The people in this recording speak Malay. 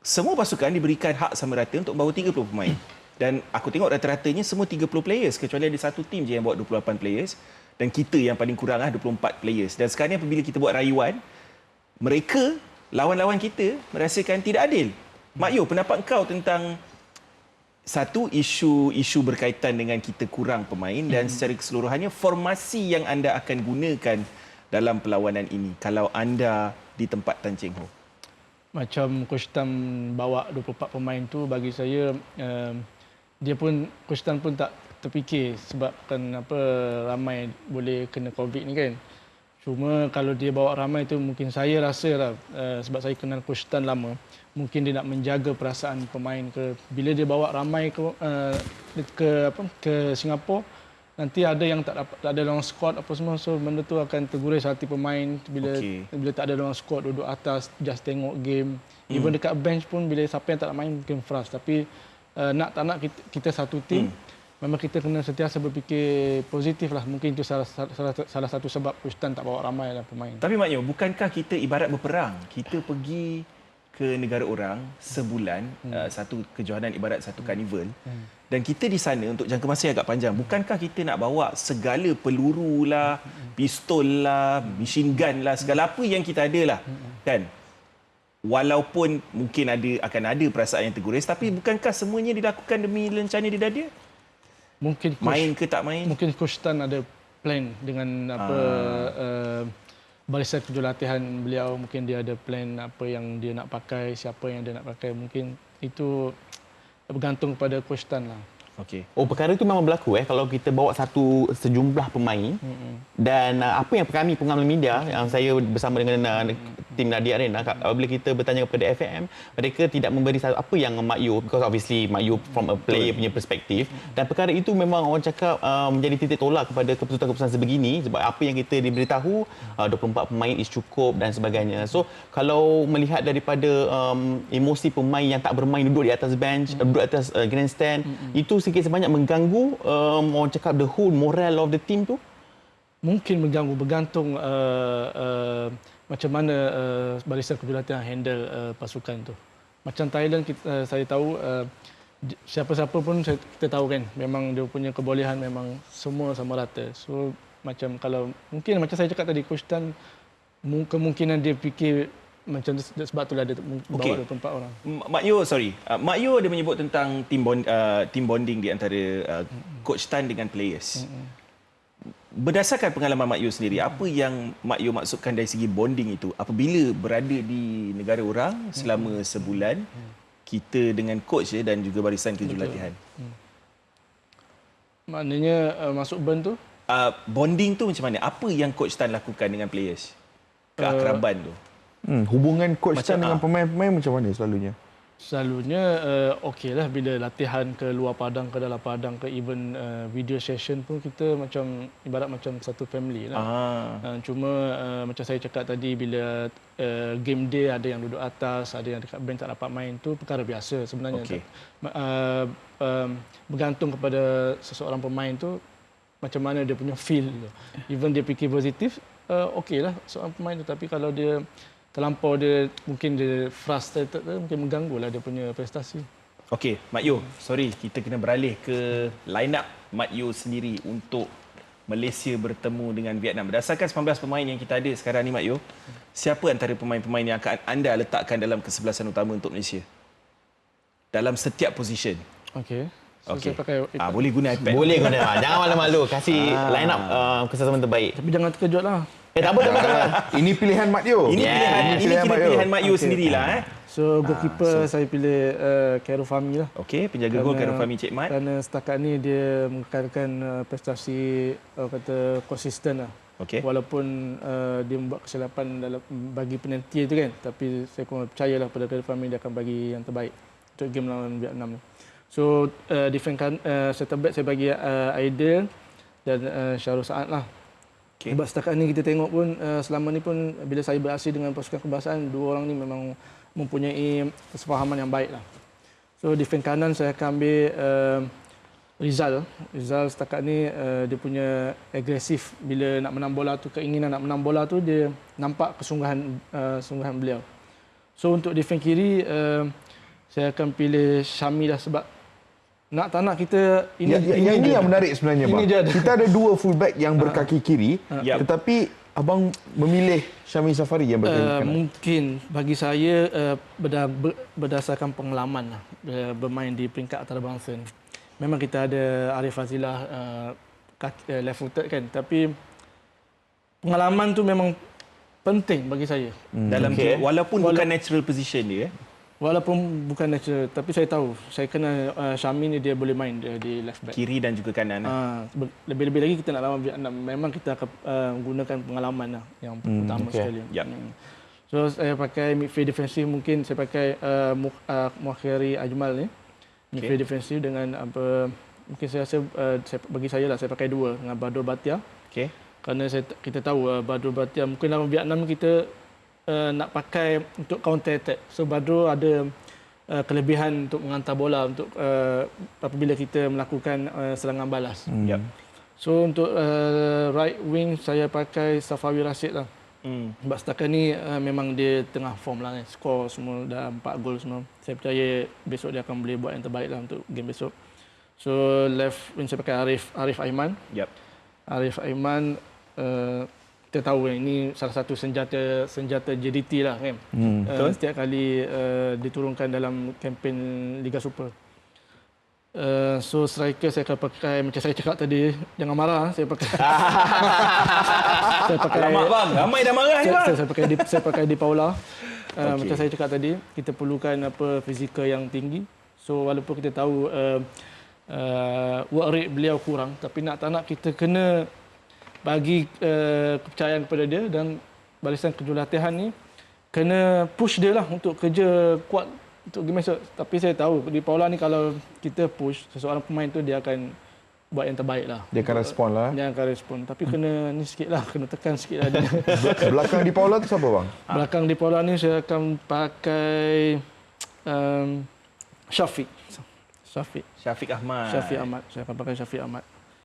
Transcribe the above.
semua pasukan diberikan hak sama rata untuk bawa 30 pemain. Dan aku tengok rata-ratanya semua 30 players kecuali ada satu tim je yang bawa 28 players dan kita yang paling kurang 24 players. Dan sekarang apabila kita buat rayuan, mereka lawan-lawan kita merasakan tidak adil. Mak Yu, pendapat kau tentang satu isu berkaitan dengan kita kurang pemain dan secara keseluruhannya formasi yang anda akan gunakan dalam perlawanan ini kalau anda di tempat Tan Cheng Ho? Macam Coach Tan bawa 24 pemain tu bagi saya Coach Tan pun tak terfikir sebabkan apa ramai boleh kena COVID ni kan. Cuma kalau dia bawa ramai tu mungkin saya rasa lah sebab saya kenal Coach Tan lama, mungkin dia nak menjaga perasaan pemain bila dia bawa ramai ke Singapura, nanti ada yang tak ada dalam squad apa semua, so benda tu akan terguris hati pemain bila tak ada dalam squad, duduk atas just tengok game. Even dekat bench pun bila siapa yang tak nak main mungkin frust, tapi nak tak nak kita satu tim, memang kita kena sentiasa berfikir positif lah. Mungkin itu salah satu sebab Coach Tan tak bawa ramai lah pemain. Tapi Mak Yu, bukankah kita ibarat berperang? Kita pergi ke negara orang sebulan, satu kejohanan ibarat satu karnival. Dan kita di sana untuk jangka masa yang agak panjang. Bukankah kita nak bawa segala peluru lah, pistol lah, machine gun lah, segala apa yang kita ada lah. Kan? Walaupun mungkin akan ada perasaan yang terguris, tapi bukankah semuanya dilakukan demi lencana di dada? Mungkin main ke tak main? Mungkin Coach Tan ada plan dengan barisan kejurulatihan beliau, mungkin dia ada plan apa yang dia nak pakai, siapa yang dia nak pakai, mungkin itu bergantung kepada Coach Tan lah. Okey. Oh, perkara itu memang berlaku kalau kita bawa sejumlah pemain dan apa yang kami pengamal media yang saya bersama dengan tim Nadia Arena, bila kita bertanya kepada FAM, mereka tidak memberi apa yang Mak Yu, because obviously Mak Yu from a player punya perspektif, dan perkara itu memang orang cakap menjadi titik tolak kepada keputusan-keputusan sebegini sebab apa yang kita diberitahu 24 pemain is cukup dan sebagainya. So kalau melihat daripada emosi pemain yang tak bermain duduk di atas bench, duduk di atas grandstand, itu sikit sebanyak mengganggu orang cakap the whole moral of the team tu. Mungkin mengganggu, bergantung macam mana barisan kejurulatihan handle pasukan tu. Macam Thailand saya tahu siapa-siapa pun kita tahu kan, memang dia punya kebolehan memang semua sama rata. So macam kalau mungkin macam saya cakap tadi, Coach Tan kemungkinan dia fikir macam tu, sebab itulah dia bawa 24 orang. Mak Yu, Mak Yu ada menyebut tentang team bonding di antara Coach Tan dengan players. Berdasarkan pengalaman Mak Yu sendiri, apa yang Mak Yu maksudkan dari segi bonding itu? Apabila berada di negara orang selama sebulan, kita dengan coach dan juga barisan kejurulatihan. Maknanya masuk band tu? Bonding tu macam mana? Apa yang Coach Tan lakukan dengan players? Keakraban tu. Hubungan Coach Tan dengan pemain-pemain macam mana selalunya? Selalunya okeylah bila latihan ke luar padang, ke dalam padang, ke even video session pun kita macam ibarat macam satu family lah. Cuma macam saya cakap tadi, bila game day ada yang duduk atas, ada yang dekat bench tak dapat main, tu perkara biasa sebenarnya. Bergantung kepada seseorang pemain tu macam mana dia punya feel. Even dia fikir positif, okeylah seorang pemain tu, tapi kalau dia terlampau, dia mungkin dia frustrated, mungkin mengganggulah dia punya prestasi. Okey, Mak Yu, sorry, kita kena beralih ke line up Mak Yu sendiri untuk Malaysia bertemu dengan Vietnam. Berdasarkan 19 pemain yang kita ada sekarang ni, Mak Yu, siapa antara pemain-pemain yang akan anda letakkan dalam kesebelasan utama untuk Malaysia? Dalam setiap position. Okey. So Okey. saya pakai iPad. Boleh guna iPad. Boleh guna. Jangan malu-malu. Kasih line up kesesamaan terbaik. Tapi jangan terkejutlah. Tak apa. Ini pilihan Mak Yu. Ini pilihan Mak Yu sendirilah. So goalkeeper saya pilih Khairul Fahmi lah. Okey, penjaga gol Khairul Fahmi Cik Mat. Kerana setakat ni dia mengekalkan prestasi kata konsisten lah. Okey. Walaupun dia membuat kesilapan dalam bagi penalti itu kan, tapi saya percayalah pada Khairul Fahmi, dia akan bagi yang terbaik untuk game lawan Vietnam ni. So defend center back saya bagi Aidil dan Syahrul Saad lah. Okay. Sebab setakat ni kita tengok pun selama ni pun bila saya beraksi dengan pasukan kebangsaan, dua orang ni memang mempunyai kesefahaman yang baik lah. So defend kanan saya akan ambil Rizal. Rizal setakat ni dia punya agresif bila nak menang bola tu, keinginan nak menang bola tu, dia nampak kesungguhan beliau. So untuk defend kiri saya akan pilih Syami lah sebab nak tak nak kita Ini yang menarik sebenarnya, ini bang. dia ada. Kita ada dua fullback yang berkaki kiri, Yap. tetapi abang memilih Syami Safari yang berkaki kanan. Mungkin bagi saya berdasarkan pengalaman lah, bermain di peringkat antarabangsa ni. Memang kita ada Arif Fazilah left footed kan, tapi pengalaman tu memang penting bagi saya. Dalam walaupun bukan natural position dia. Walaupun bukan natural, tapi saya tahu saya kena Syami ni dia boleh main di left back. Kiri dan juga kanan. Lebih-lebih lagi kita nak lawan Vietnam, memang kita akan gunakan pengalaman lah yang utama sekali. Yep. So saya pakai midfield defensif, mungkin saya pakai Muakhiri Ajmal ni. Midfield defensif dengan apa, mungkin saya rasa bagi saya lah, saya pakai dua dengan Badrul Bhatia. Okey. Kerana kita tahu Badrul Bhatia mungkin lawan Vietnam kita nak pakai untuk counter attack. So Badrul ada kelebihan untuk mengantar bola untuk apabila kita melakukan serangan balas. Yep. So untuk right wing saya pakai Safawi Rashid lah. Sebab setakat ni memang dia tengah form lah ni. Skor semua dah 4 gol semua. Saya percaya besok dia akan boleh buat yang terbaik lah untuk game besok. So left wing saya pakai Arif Aiman. Yep. Arif Aiman kita tahu ini salah satu senjata JDT lah kan. Setiap kali diturunkan dalam kempen Liga Super. So striker saya akan pakai, macam saya cakap tadi, jangan marah, saya pakai saya pakai Alamak bang, ramai dah marah ni bang. saya pakai Di Paula. Macam saya cakap tadi, kita perlukan fizikal yang tinggi. So walaupun kita tahu work rate beliau kurang, tapi nak tak nak kita kena bagi kepercayaan kepada dia, dan barisan kejurulatihan ni kena push dia lah untuk kerja kuat untuk game esok. Tapi saya tahu Di Paula ni kalau kita push seseorang pemain tu, dia akan buat yang terbaik lah. Dia akan respon lah. Dia akan respon. Tapi kena ni sikit lah, kena tekan sikit lah dia. Belakang Di Paula tu siapa, bang? Belakang Di Paula ni saya akan pakai Syafiq Ahmad. Syafiq Ahmad. Saya akan pakai Syafiq Ahmad.